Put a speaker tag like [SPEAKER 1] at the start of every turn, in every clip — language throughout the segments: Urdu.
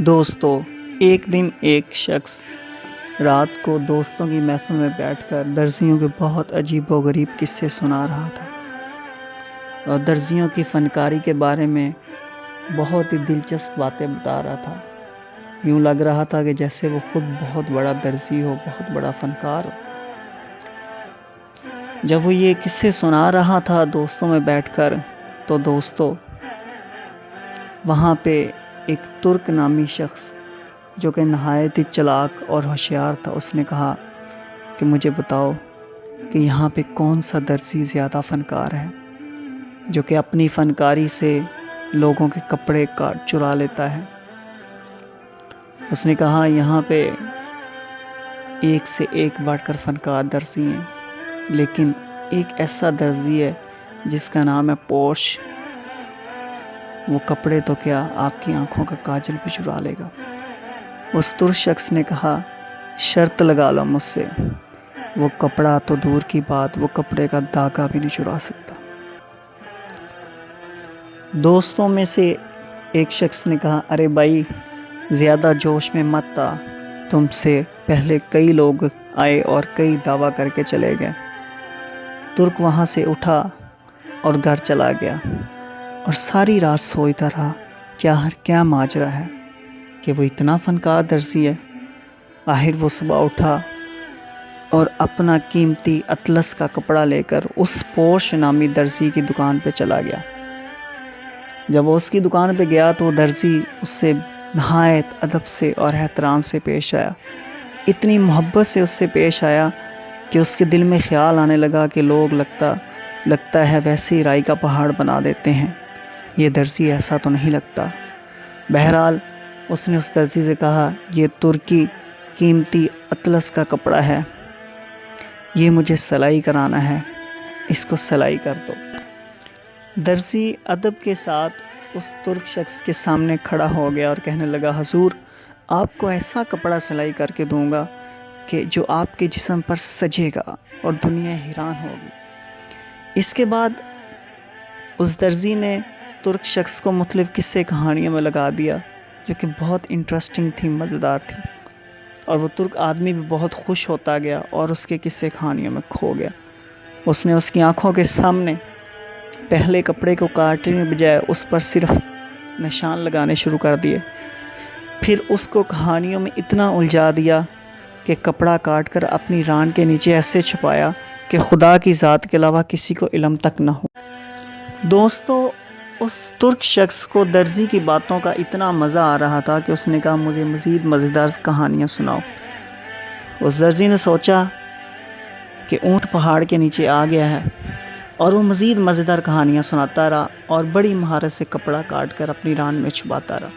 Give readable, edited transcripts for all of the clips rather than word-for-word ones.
[SPEAKER 1] دوستو، ایک دن ایک شخص رات کو دوستوں کی محفل میں بیٹھ کر درزیوں کے بہت عجیب و غریب قصے سنا رہا تھا اور درزیوں کی فنکاری کے بارے میں بہت ہی دلچسپ باتیں بتا رہا تھا۔ یوں لگ رہا تھا کہ جیسے وہ خود بہت بڑا درزی ہو، بہت بڑا فنکار ہو۔ جب وہ یہ قصے سنا رہا تھا دوستوں میں بیٹھ کر، تو دوستو وہاں پہ ایک ترک نامی شخص جو کہ نہایت ہی چلاک اور ہوشیار تھا، اس نے کہا کہ مجھے بتاؤ کہ یہاں پہ کون سا درزی زیادہ فنکار ہے جو کہ اپنی فنکاری سے لوگوں کے کپڑے چرا لیتا ہے۔ اس نے کہا یہاں پہ ایک سے ایک بڑھ کر فنکار درزی ہیں، لیکن ایک ایسا درزی ہے جس کا نام ہے پوش۔ وہ کپڑے تو کیا آپ کی آنکھوں کا کاجل بھی چرا لے گا۔ اس ترک شخص نے کہا شرط لگا لو مجھ سے، وہ کپڑا تو دور کی بات، وہ کپڑے کا داغا بھی نہیں چرا سکتا۔ دوستوں میں سے ایک شخص نے کہا ارے بھائی زیادہ جوش میں مت آ، تم سے پہلے کئی لوگ آئے اور کئی دعویٰ کر کے چلے گئے۔ ترک وہاں سے اٹھا اور گھر چلا گیا اور ساری رات سوچتا رہا کیا ماجرا ہے کہ وہ اتنا فنکار درزی ہے۔ آخر وہ صبح اٹھا اور اپنا قیمتی اطلس کا کپڑا لے کر اس پوش نامی درزی کی دکان پہ چلا گیا۔ جب وہ اس کی دکان پہ گیا تو وہ درزی اس سے نہایت ادب سے اور احترام سے پیش آیا، اتنی محبت سے اس سے پیش آیا کہ اس کے دل میں خیال آنے لگا کہ لوگ لگتا ہے ویسے ہی رائی کا پہاڑ بنا دیتے ہیں، یہ درزی ایسا تو نہیں لگتا۔ بہرحال اس نے اس درزی سے کہا یہ ترکی قیمتی اطلس کا کپڑا ہے، یہ مجھے سلائی کرانا ہے، اس کو سلائی کر دو۔ درزی ادب کے ساتھ اس ترک شخص کے سامنے کھڑا ہو گیا اور کہنے لگا حضور آپ کو ایسا کپڑا سلائی کر کے دوں گا کہ جو آپ کے جسم پر سجے گا اور دنیا حیران ہوگی۔ اس کے بعد اس درزی نے ترک شخص کو مختلف قصے کہانیوں میں لگا دیا جو کہ بہت انٹرسٹنگ تھی، مزیدار تھی، اور وہ ترک آدمی بھی بہت خوش ہوتا گیا اور اس کے قصے کہانیوں میں کھو گیا۔ اس نے اس کی آنکھوں کے سامنے پہلے کپڑے کو کاٹنے بجائے اس پر صرف نشان لگانے شروع کر دیے، پھر اس کو کہانیوں میں اتنا الجھا دیا کہ کپڑا کاٹ کر اپنی ران کے نیچے ایسے چھپایا کہ خدا کی ذات کے علاوہ کسی کو علم تک نہ ہو۔ دوستو اس ترک شخص کو درزی کی باتوں کا اتنا مزہ آ رہا تھا کہ اس نے کہا مجھے مزید مزیدار کہانیاں سناؤ۔ اس درزی نے سوچا کہ اونٹ پہاڑ کے نیچے آ گیا ہے، اور وہ مزید مزیدار کہانیاں سناتا رہا اور بڑی مہارت سے کپڑا کاٹ کر اپنی ران میں چھپاتا رہا۔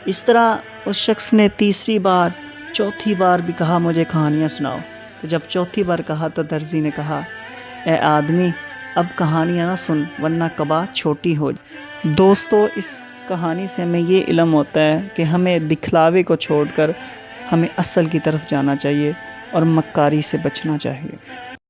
[SPEAKER 1] اس طرح اس شخص نے تیسری بار چوتھی بار بھی کہا مجھے کہانیاں سناؤ۔ تو جب چوتھی بار کہا تو درزی نے کہا اے آدمی اب کہانیاں نہ سن ورنہ کباہ چھوٹی ہو جائے۔ دوستو اس کہانی سے ہمیں یہ علم ہوتا ہے کہ ہمیں دکھلاوے کو چھوڑ کر ہمیں اصل کی طرف جانا چاہیے اور مکاری سے بچنا چاہیے۔